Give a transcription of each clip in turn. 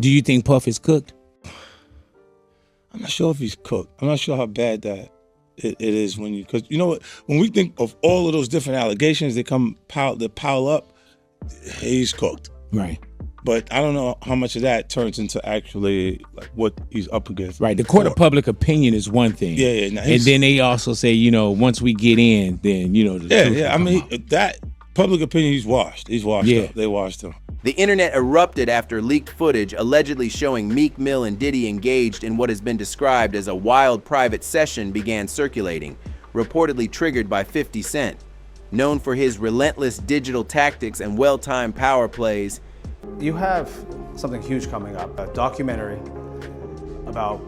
Do you think Puff is cooked? I'm not sure if he's cooked. I'm not sure how bad that it is when you, because you know what, when we think of all of those different allegations that pile up, he's cooked. Right. But I don't know how much of that turns into actually like what he's up against. Right. The court of public opinion is one thing. Yeah. No, and then they also say, once we get in, then the truth will come out. That public opinion, he's washed. He's washed up. They washed him. The internet erupted after leaked footage allegedly showing Meek Mill and Diddy engaged in what has been described as a wild private session began circulating, reportedly triggered by 50 Cent. Known for his relentless digital tactics and well-timed power plays, you have something huge coming up, a documentary about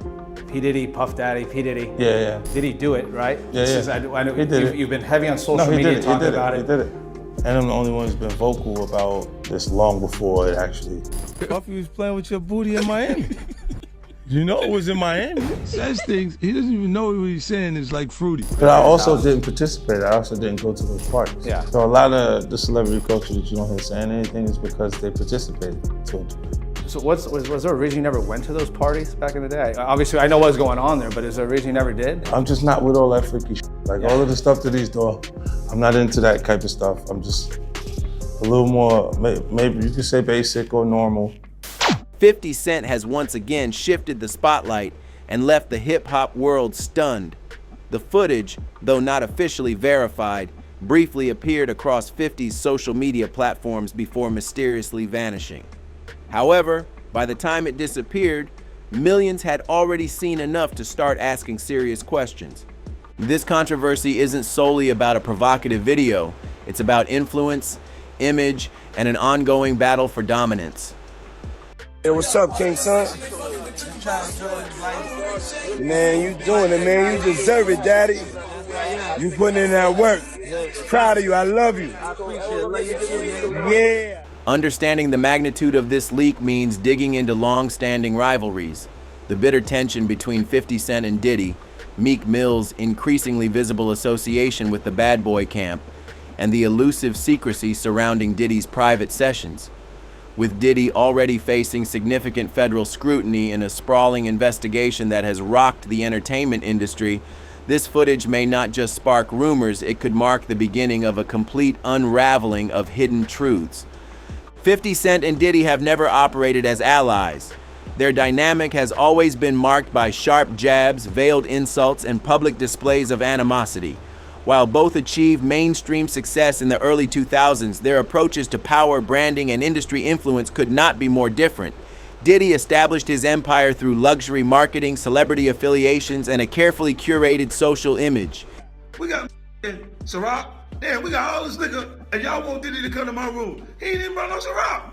P. Diddy, Puff Daddy, P. Diddy. Yeah. Did he do it, right? Yeah. I know He did it. You've been heavy on social media talking about it. He did it. And I'm the only one who's been vocal about this long before it actually. Puffy was playing with your booty in Miami. You know it was in Miami. Says things, he doesn't even know what he's saying is like fruity. But I also didn't participate. I also didn't go to those parties. Yeah. So a lot of the celebrity culture that you don't hear saying anything is because they participated to it. So was there a reason you never went to those parties back in the day? Obviously, I know what's going on there, but is there a reason you never did? I'm just not with all that freaky shit. Like all of the stuff that he's doing, I'm not into that type of stuff. I'm just a little more, maybe you could say basic or normal. 50 Cent has once again shifted the spotlight and left the hip-hop world stunned. The footage, though not officially verified, briefly appeared across 50's social media platforms before mysteriously vanishing. However, by the time it disappeared, millions had already seen enough to start asking serious questions. This controversy isn't solely about a provocative video. It's about influence, image, and an ongoing battle for dominance. Hey, what's up, King Son? Man, you doing it, man. You deserve it, Daddy. You putting in that work. Proud of you. I love you. Yeah. Understanding the magnitude of this leak means digging into long-standing rivalries. The bitter tension between 50 Cent and Diddy, Meek Mill's increasingly visible association with the bad boy camp, and the elusive secrecy surrounding Diddy's private sessions. With Diddy already facing significant federal scrutiny in a sprawling investigation that has rocked the entertainment industry, this footage may not just spark rumors, it could mark the beginning of a complete unraveling of hidden truths. 50 Cent and Diddy have never operated as allies. Their dynamic has always been marked by sharp jabs, veiled insults, and public displays of animosity. While both achieved mainstream success in the early 2000s, their approaches to power, branding, and industry influence could not be more different. Diddy established his empire through luxury marketing, celebrity affiliations, and a carefully curated social image. We got Ciroc. Damn, we got all this liquor, and y'all want Diddy to come to my room. He ain't even brought no Ciroc.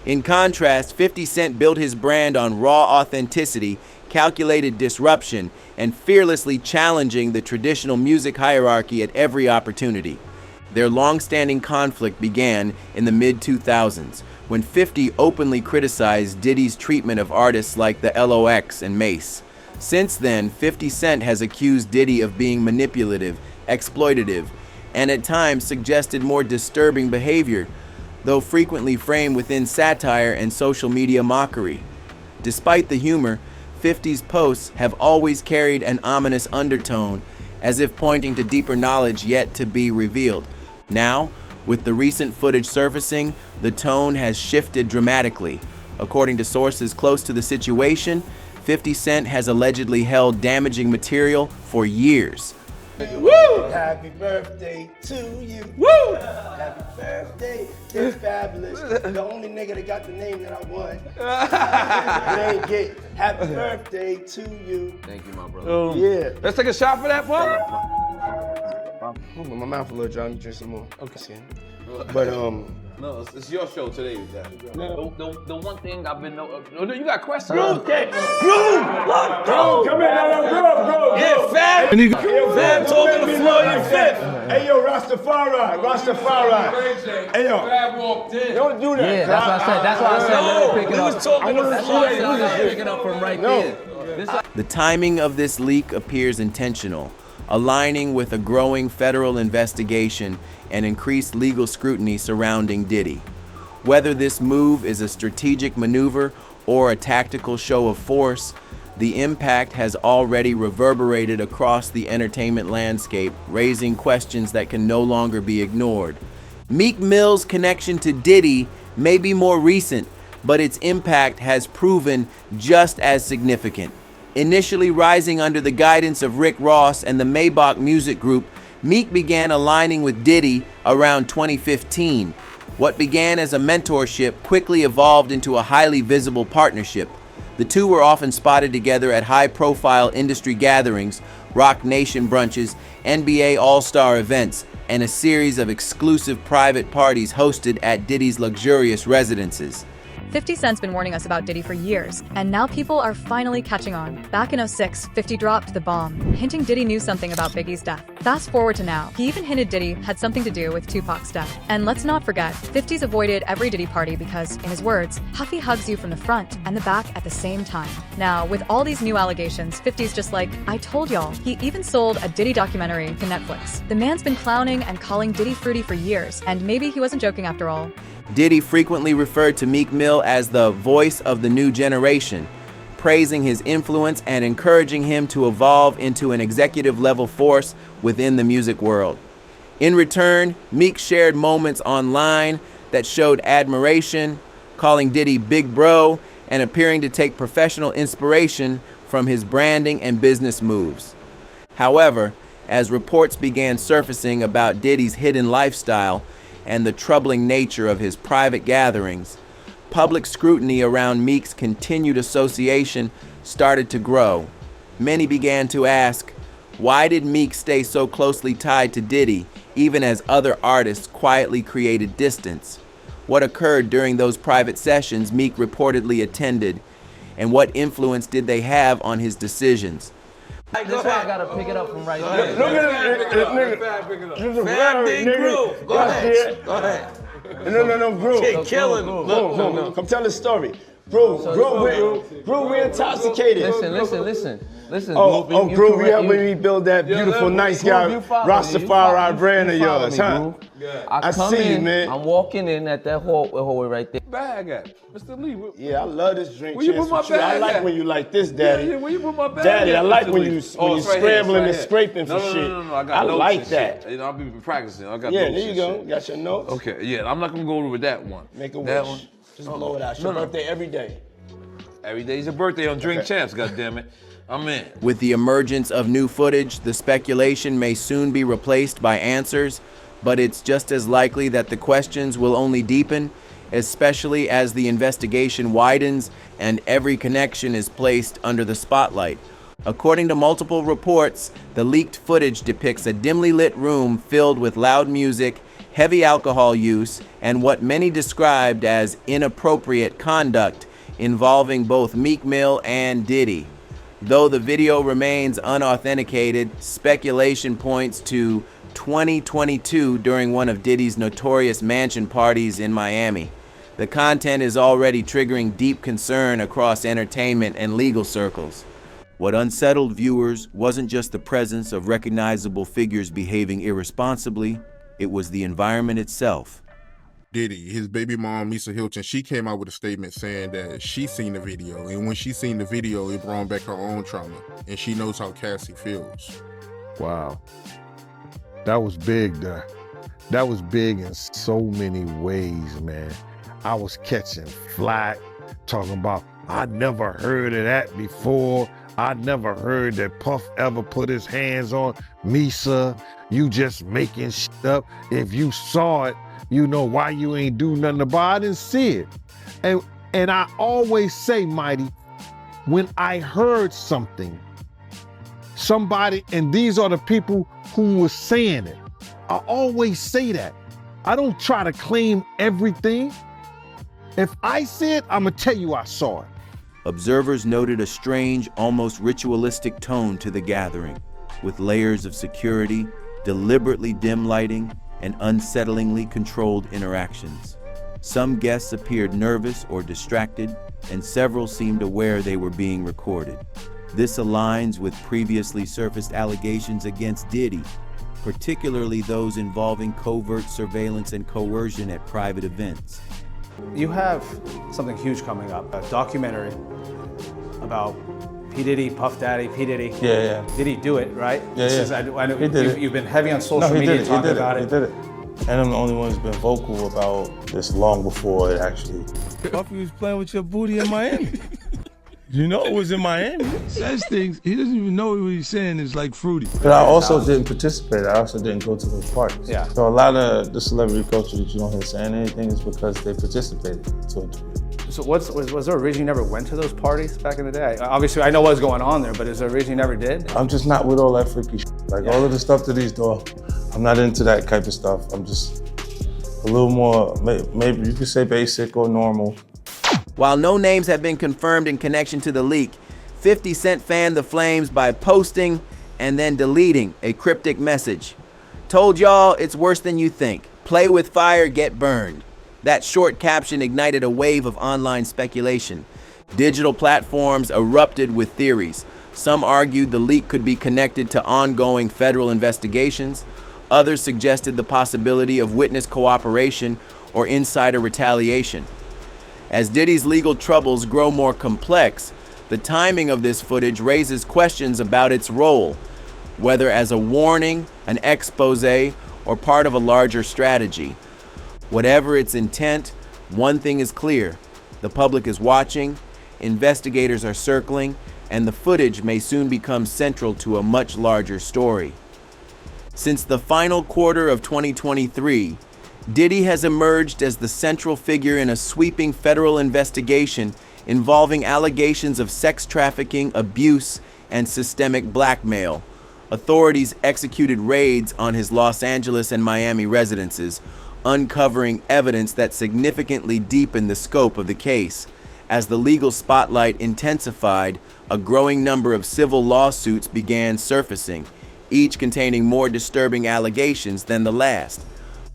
In contrast, 50 Cent built his brand on raw authenticity, calculated disruption, and fearlessly challenging the traditional music hierarchy at every opportunity. Their long-standing conflict began in the mid-2000s, when 50 openly criticized Diddy's treatment of artists like the LOX and Mace. Since then, 50 Cent has accused Diddy of being manipulative, exploitative, and at times suggested more disturbing behavior, though frequently framed within satire and social media mockery. Despite the humor, 50's posts have always carried an ominous undertone, as if pointing to deeper knowledge yet to be revealed. Now, with the recent footage surfacing, the tone has shifted dramatically. According to sources close to the situation, 50 Cent has allegedly held damaging material for years. Woo! Happy birthday to you. Woo! Happy birthday, it's fabulous. The only nigga that got the name that I want. It ain't gay. Happy birthday to you. Thank you, my brother. Yeah. Let's take a shot for that, Paul. My mouth a little dry. Let me drink some more. Okay. But No, it's your show today, Daddy. The one thing I've been no, you got questions? Groove, come in, bro. Yeah, Fab. Fab told me the floor in fifth. Hey, yo, Rastafari. Hey, yo. Fab walked in. Don't do that. Yeah, that's what I said. That's why I said let me pick it up. was talking to That's why I said let me pick it up from right there. The timing of this leak appears intentional, aligning with a growing federal investigation and increased legal scrutiny surrounding Diddy. Whether this move is a strategic maneuver or a tactical show of force, the impact has already reverberated across the entertainment landscape, raising questions that can no longer be ignored. Meek Mill's connection to Diddy may be more recent, but its impact has proven just as significant. Initially rising under the guidance of Rick Ross and the Maybach Music Group, Meek began aligning with Diddy around 2015. What began as a mentorship quickly evolved into a highly visible partnership. The two were often spotted together at high-profile industry gatherings, Rock Nation brunches, NBA All-Star events, and a series of exclusive private parties hosted at Diddy's luxurious residences. 50 Cent's been warning us about Diddy for years, and now people are finally catching on. Back in 06, 50 dropped the bomb, hinting Diddy knew something about Biggie's death. Fast forward to now, he even hinted Diddy had something to do with Tupac's death. And let's not forget, 50's avoided every Diddy party because, in his words, Huffy hugs you from the front and the back at the same time. Now, with all these new allegations, 50's just like, I told y'all. He even sold a Diddy documentary to Netflix. The man's been clowning and calling Diddy fruity for years, and maybe he wasn't joking after all. Diddy frequently referred to Meek Mill as the voice of the new generation, praising his influence and encouraging him to evolve into an executive-level force within the music world. In return, Meek shared moments online that showed admiration, calling Diddy Big Bro, and appearing to take professional inspiration from his branding and business moves. However, as reports began surfacing about Diddy's hidden lifestyle and the troubling nature of his private gatherings, public scrutiny around Meek's continued association started to grow. Many began to ask, why did Meek stay so closely tied to Diddy, even as other artists quietly created distance? What occurred during those private sessions Meek reportedly attended, and what influence did they have on his decisions? This is why I gotta pick it up from right there. Look at this nigga. Fab Big Groove. Go ahead. Go ahead. No, Groove. Killing him. Look. Come tell the story. Groove, we're intoxicated. Listen. Groove, you helped me build that beautiful, nice guy, Rastafari brand of yours, huh? I see you, man. I'm walking in at that hallway right there. Bag at Mr. Lee. Yeah, I love this drink. Where you put my bag I like at? when you like this, Daddy. Yeah, where you put my bag Daddy, at, I like Mr. when Lee? you It's right scrambling here, and scraping for shit. No, I got notes like and that. shit. I'll be practicing. I got Yeah, notes there you and go. shit. Got your notes? Okay, yeah, I'm not gonna go over with that one. Make a that wish. one. Just blow it out. It's your birthday every day. Every day's your birthday on Drink Champs, goddammit. I'm in. With the emergence of new footage, the speculation may soon be replaced by answers, but it's just as likely that the questions will only deepen, especially as the investigation widens and every connection is placed under the spotlight. According to multiple reports, the leaked footage depicts a dimly lit room filled with loud music, heavy alcohol use, and what many described as inappropriate conduct involving both Meek Mill and Diddy. Though the video remains unauthenticated, speculation points to 2022 during one of Diddy's notorious mansion parties in Miami. The content is already triggering deep concern across entertainment and legal circles. What unsettled viewers wasn't just the presence of recognizable figures behaving irresponsibly, it was the environment itself. Diddy, his baby mom, Misa Hilton, she came out with a statement saying that she seen the video, and when she seen the video, it brought back her own trauma, and she knows how Cassie feels. Wow. That was big, that was big in so many ways, man. I was catching flack, talking about, I never heard of that before. I never heard that Puff ever put his hands on Misa. You just making shit up. If you saw it, you know why you ain't do nothing about it. I didn't see it. And I always say, Mighty, when I heard something, somebody, and these are the people who were saying it, I always say that. I don't try to claim everything. If I see it, I'm gonna tell you I saw it. Observers noted a strange, almost ritualistic tone to the gathering, with layers of security, deliberately dim lighting, and unsettlingly controlled interactions. Some guests appeared nervous or distracted, and several seemed aware they were being recorded. This aligns with previously surfaced allegations against Diddy, particularly those involving covert surveillance and coercion at private events. You have something huge coming up, a documentary about P. Diddy, Puff Daddy, P. Diddy. Yeah. Did he do it, right? I know he did it. You've been heavy on social media talking about it. He did it. And I'm the only one who's been vocal about this long before it actually. Puffy was playing with your booty in Miami. You know it was in Miami. Says things, he doesn't even know what he's saying is like fruity. But I also didn't participate. I also didn't go to those parties. Yeah. So a lot of the celebrity culture that you don't hear saying anything is because they participated to a degree. So was there a reason you never went to those parties back in the day? Obviously, I know what was going on there, but is there a reason you never did? I'm just not with all that freaky shit. Like all of the stuff that he's doing, I'm not into that type of stuff. I'm just a little more, maybe you could say basic or normal. While no names have been confirmed in connection to the leak, 50 Cent fanned the flames by posting and then deleting a cryptic message. Told y'all it's worse than you think. Play with fire, get burned. That short caption ignited a wave of online speculation. Digital platforms erupted with theories. Some argued the leak could be connected to ongoing federal investigations. Others suggested the possibility of witness cooperation or insider retaliation. As Diddy's legal troubles grow more complex, the timing of this footage raises questions about its role, whether as a warning, an expose, or part of a larger strategy. Whatever its intent, one thing is clear: the public is watching, investigators are circling, and the footage may soon become central to a much larger story. Since the final quarter of 2023, Diddy has emerged as the central figure in a sweeping federal investigation involving allegations of sex trafficking, abuse, and systemic blackmail. Authorities executed raids on his Los Angeles and Miami residences, uncovering evidence that significantly deepened the scope of the case. As the legal spotlight intensified, a growing number of civil lawsuits began surfacing, each containing more disturbing allegations than the last.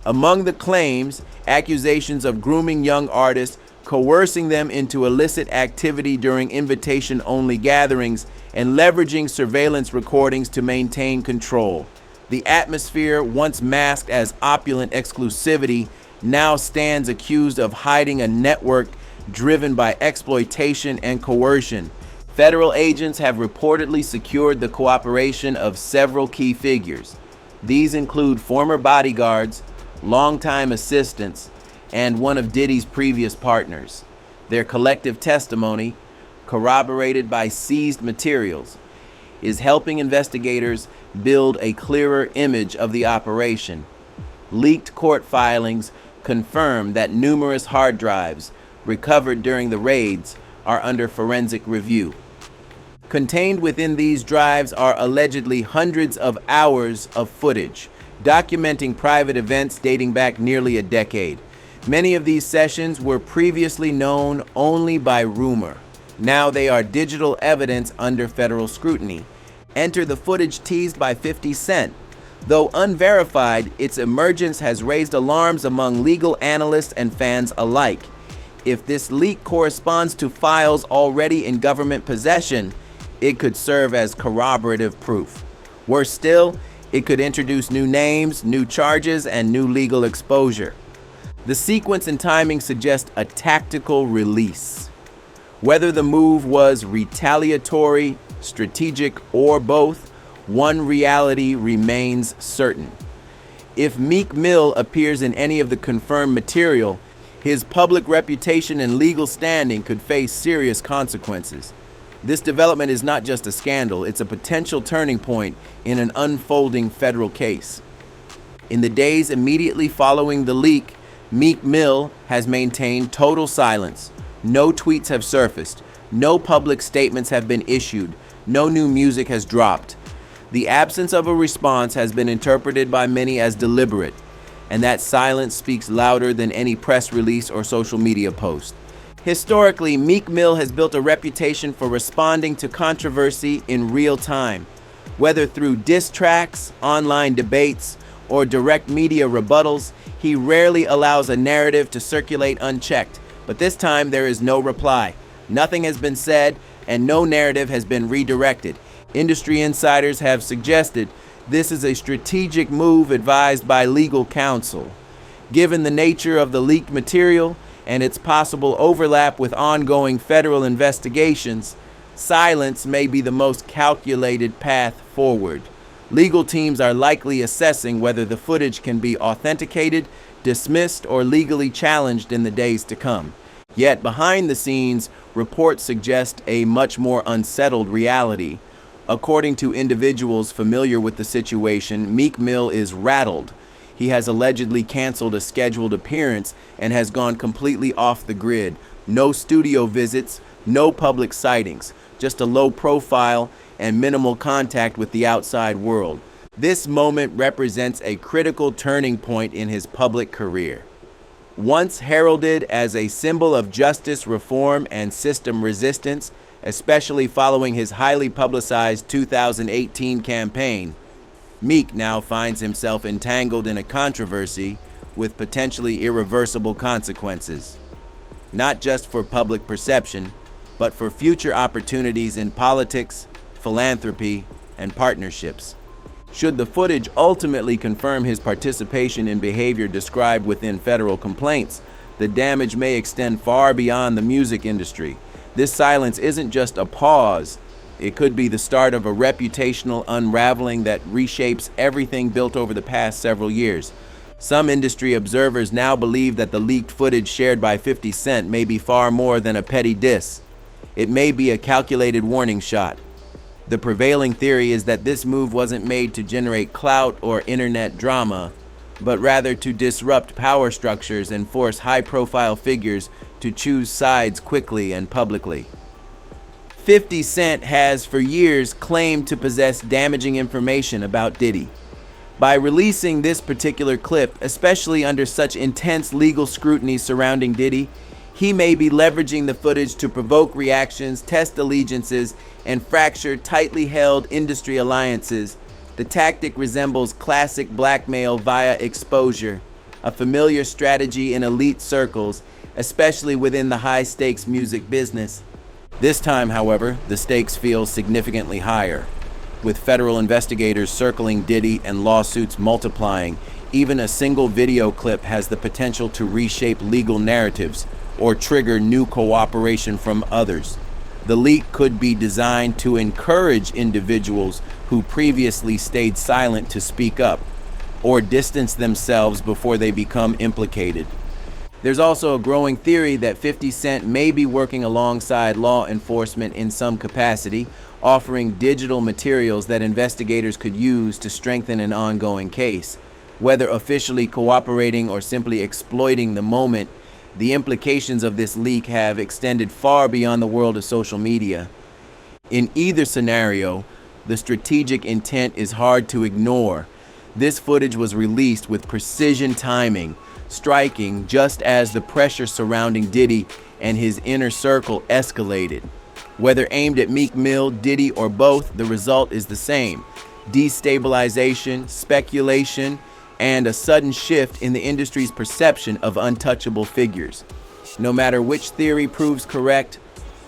Among the claims, accusations of grooming young artists, coercing them into illicit activity during invitation-only gatherings, and leveraging surveillance recordings to maintain control. The atmosphere, once masked as opulent exclusivity, now stands accused of hiding a network driven by exploitation and coercion. Federal agents have reportedly secured the cooperation of several key figures. These include former bodyguards, longtime assistants, and one of Diddy's previous partners. Their collective testimony, corroborated by seized materials, is helping investigators build a clearer image of the operation. Leaked court filings confirm that numerous hard drives recovered during the raids are under forensic review. Contained within these drives are allegedly hundreds of hours of footage, documenting private events dating back nearly a decade. Many of these sessions were previously known only by rumor. Now they are digital evidence under federal scrutiny. Enter the footage teased by 50 Cent. Though unverified, its emergence has raised alarms among legal analysts and fans alike. If this leak corresponds to files already in government possession, it could serve as corroborative proof. Worse still, it could introduce new names, new charges, and new legal exposure. The sequence and timing suggest a tactical release. Whether the move was retaliatory, strategic, or both, one reality remains certain. If Meek Mill appears in any of the confirmed material, his public reputation and legal standing could face serious consequences. This development is not just a scandal, it's a potential turning point in an unfolding federal case. In the days immediately following the leak, Meek Mill has maintained total silence. No tweets have surfaced, no public statements have been issued, no new music has dropped. The absence of a response has been interpreted by many as deliberate, and that silence speaks louder than any press release or social media post. Historically, Meek Mill has built a reputation for responding to controversy in real time. Whether through diss tracks, online debates, or direct media rebuttals, he rarely allows a narrative to circulate unchecked. But this time there is no reply. Nothing has been said, and no narrative has been redirected. Industry insiders have suggested this is a strategic move advised by legal counsel. Given the nature of the leaked material, and its possible overlap with ongoing federal investigations, silence may be the most calculated path forward. Legal teams are likely assessing whether the footage can be authenticated, dismissed, or legally challenged in the days to come. Yet behind the scenes, reports suggest a much more unsettled reality. According to individuals familiar with the situation, Meek Mill is rattled. He has allegedly canceled a scheduled appearance and has gone completely off the grid. No studio visits, no public sightings, just a low profile and minimal contact with the outside world. This moment represents a critical turning point in his public career. Once heralded as a symbol of justice, reform, and system resistance, especially following his highly publicized 2018 campaign, Meek now finds himself entangled in a controversy with potentially irreversible consequences, not just for public perception, but for future opportunities in politics, philanthropy, and partnerships. Should the footage ultimately confirm his participation in behavior described within federal complaints, the damage may extend far beyond the music industry. This silence isn't just a pause. It could be the start of a reputational unraveling that reshapes everything built over the past several years. Some industry observers now believe that the leaked footage shared by 50 Cent may be far more than a petty diss. It may be a calculated warning shot. The prevailing theory is that this move wasn't made to generate clout or internet drama, but rather to disrupt power structures and force high-profile figures to choose sides quickly and publicly. 50 Cent has for years claimed to possess damaging information about Diddy. By releasing this particular clip, especially under such intense legal scrutiny surrounding Diddy, he may be leveraging the footage to provoke reactions, test allegiances, and fracture tightly held industry alliances. The tactic resembles classic blackmail via exposure, a familiar strategy in elite circles, especially within the high-stakes music business. This time, however, the stakes feel significantly higher. With federal investigators circling Diddy and lawsuits multiplying, even a single video clip has the potential to reshape legal narratives or trigger new cooperation from others. The leak could be designed to encourage individuals who previously stayed silent to speak up or distance themselves before they become implicated. There's also a growing theory that 50 Cent may be working alongside law enforcement in some capacity, offering digital materials that investigators could use to strengthen an ongoing case. Whether officially cooperating or simply exploiting the moment, the implications of this leak have extended far beyond the world of social media. In either scenario, the strategic intent is hard to ignore. This footage was released with precision timing, striking just as the pressure surrounding Diddy and his inner circle escalated. Whether aimed at Meek Mill, Diddy, or both, the result is the same: destabilization, speculation, and a sudden shift in the industry's perception of untouchable figures. No matter which theory proves correct,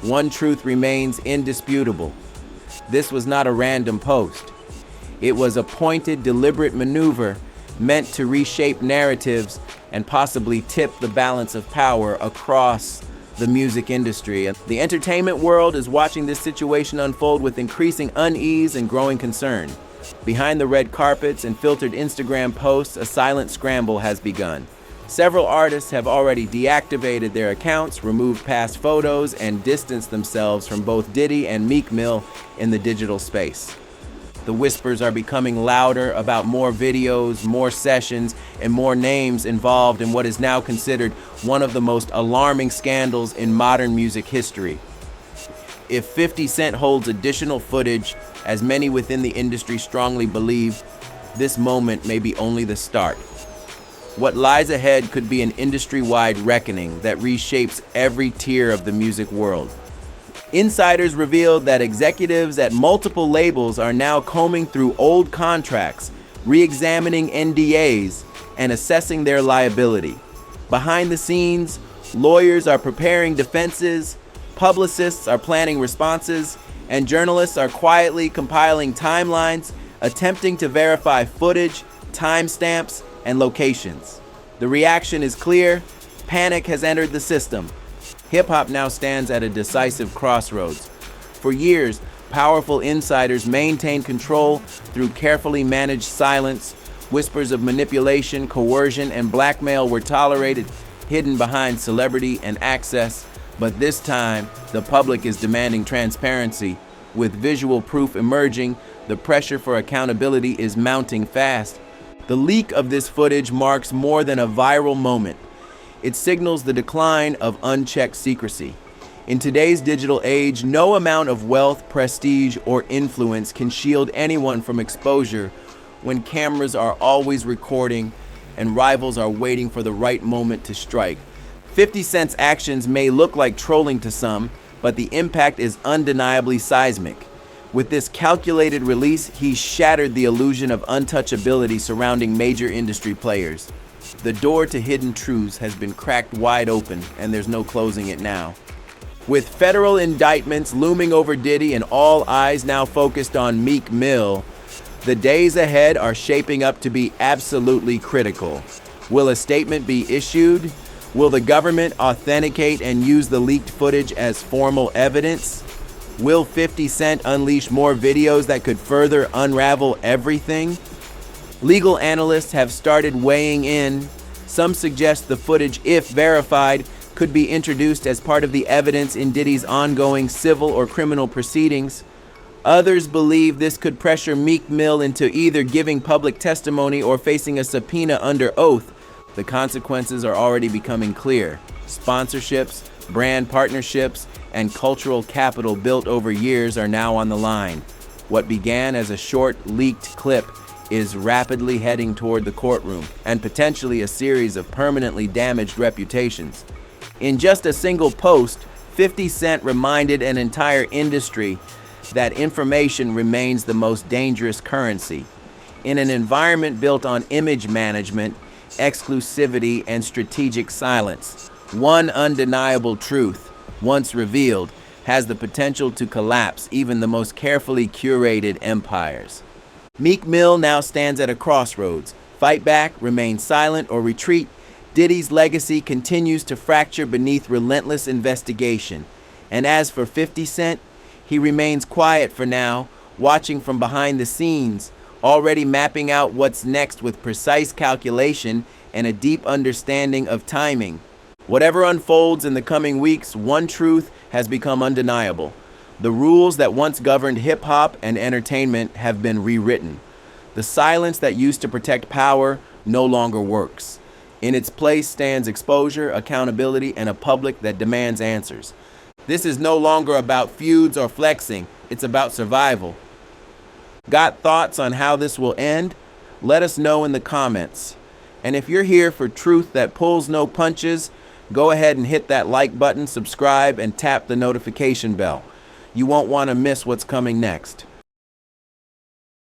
one truth remains indisputable. This was not a random post. It was a pointed, deliberate maneuver meant to reshape narratives and possibly tip the balance of power across the music industry. The entertainment world is watching this situation unfold with increasing unease and growing concern. Behind the red carpets and filtered Instagram posts, a silent scramble has begun. Several artists have already deactivated their accounts, removed past photos, and distanced themselves from both Diddy and Meek Mill in the digital space. The whispers are becoming louder about more videos, more sessions, and more names involved in what is now considered one of the most alarming scandals in modern music history. If 50 Cent holds additional footage, as many within the industry strongly believe, this moment may be only the start. What lies ahead could be an industry-wide reckoning that reshapes every tier of the music world. Insiders revealed that executives at multiple labels are now combing through old contracts, re-examining NDAs, and assessing their liability. Behind the scenes, lawyers are preparing defenses, publicists are planning responses, and journalists are quietly compiling timelines, attempting to verify footage, timestamps, and locations. The reaction is clear: Panic has entered the system. Hip-hop now stands at a decisive crossroads. For years, powerful insiders maintained control through carefully managed silence. Whispers of manipulation, coercion, and blackmail were tolerated, hidden behind celebrity and access. But this time, the public is demanding transparency. With visual proof emerging, the pressure for accountability is mounting fast. The leak of this footage marks more than a viral moment. It signals the decline of unchecked secrecy. In today's digital age, no amount of wealth, prestige, or influence can shield anyone from exposure when cameras are always recording and rivals are waiting for the right moment to strike. 50 Cent's actions may look like trolling to some, but the impact is undeniably seismic. With this calculated release, he shattered the illusion of untouchability surrounding major industry players. The door to hidden truths has been cracked wide open, and there's no closing it now. With federal indictments looming over Diddy and all eyes now focused on Meek Mill, the days ahead are shaping up to be absolutely critical. Will a statement be issued? Will the government authenticate and use the leaked footage as formal evidence? Will 50 Cent unleash more videos that could further unravel everything? Legal analysts have started weighing in. Some suggest the footage, if verified, could be introduced as part of the evidence in Diddy's ongoing civil or criminal proceedings. Others believe this could pressure Meek Mill into either giving public testimony or facing a subpoena under oath. The consequences are already becoming clear. Sponsorships, brand partnerships, and cultural capital built over years are now on the line. What began as a short, leaked clip is rapidly heading toward the courtroom and potentially a series of permanently damaged reputations. In just a single post, 50 Cent reminded an entire industry that information remains the most dangerous currency. In an environment built on image management, exclusivity, and strategic silence, one undeniable truth, once revealed, has the potential to collapse even the most carefully curated empires. Meek Mill now stands at a crossroads. Fight back, remain silent, or retreat. Diddy's legacy continues to fracture beneath relentless investigation. And as for 50 Cent, he remains quiet for now, watching from behind the scenes, already mapping out what's next with precise calculation and a deep understanding of timing. Whatever unfolds in the coming weeks, one truth has become undeniable. The rules that once governed hip-hop and entertainment have been rewritten. The silence that used to protect power no longer works. In its place stands exposure, accountability, and a public that demands answers. This is no longer about feuds or flexing. It's about survival. Got thoughts on how this will end? Let us know in the comments. And if you're here for truth that pulls no punches, go ahead and hit that like button, subscribe, and tap the notification bell. You won't want to miss what's coming next.